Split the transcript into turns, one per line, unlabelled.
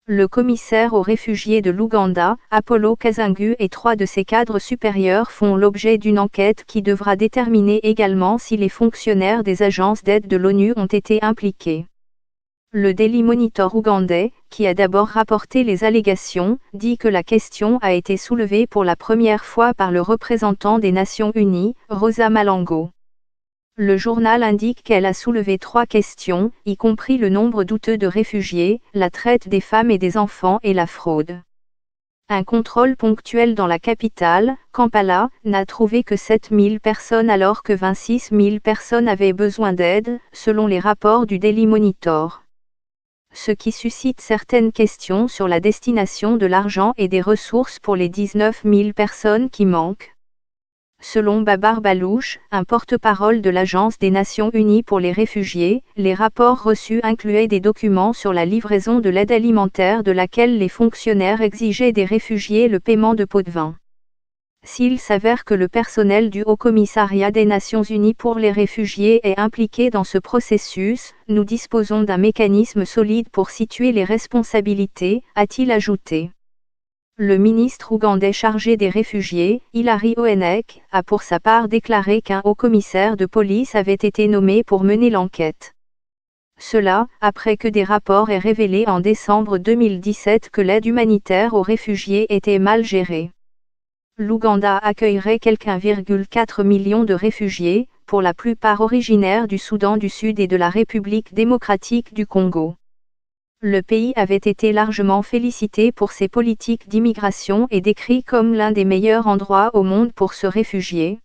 Le commissaire aux réfugiés de l'Ouganda, Apollo Kazungu, et 3 de ses cadres supérieurs font l'objet d'une enquête qui devra déterminer également si les fonctionnaires des agences d'aide de l'ONU ont été impliqués. Le Daily Monitor ougandais, qui a d'abord rapporté les allégations, dit que la question a été soulevée pour la première fois par le représentant des Nations Unies, Rosa Malango. Le journal indique qu'elle a soulevé 3 questions, y compris le nombre douteux de réfugiés, la traite des femmes et des enfants et la fraude. Un contrôle ponctuel dans la capitale, Kampala, n'a trouvé que 7 000 personnes alors que 26 000 personnes avaient besoin d'aide, selon les rapports du Daily Monitor. Ce qui suscite certaines questions sur la destination de l'argent et des ressources pour les 19 000 personnes qui manquent. Selon Babar Balouch, un porte-parole de l'Agence des Nations Unies pour les réfugiés, les rapports reçus incluaient des documents sur la livraison de l'aide alimentaire de laquelle les fonctionnaires exigeaient des réfugiés le paiement de pots de vin. S'il s'avère que le personnel du Haut-Commissariat des Nations Unies pour les réfugiés est impliqué dans ce processus, nous disposons d'un mécanisme solide pour situer les responsabilités, a-t-il ajouté. Le ministre ougandais chargé des réfugiés, Hilary Oenek, a pour sa part déclaré qu'un haut-commissaire de police avait été nommé pour mener l'enquête. Cela, après que des rapports aient révélé en décembre 2017 que l'aide humanitaire aux réfugiés était mal gérée. L'Ouganda accueillerait quelque 1,4 million de réfugiés, pour la plupart originaires du Soudan du Sud et de la République démocratique du Congo. Le pays avait été largement félicité pour ses politiques d'immigration et décrit comme l'un des meilleurs endroits au monde pour se réfugier.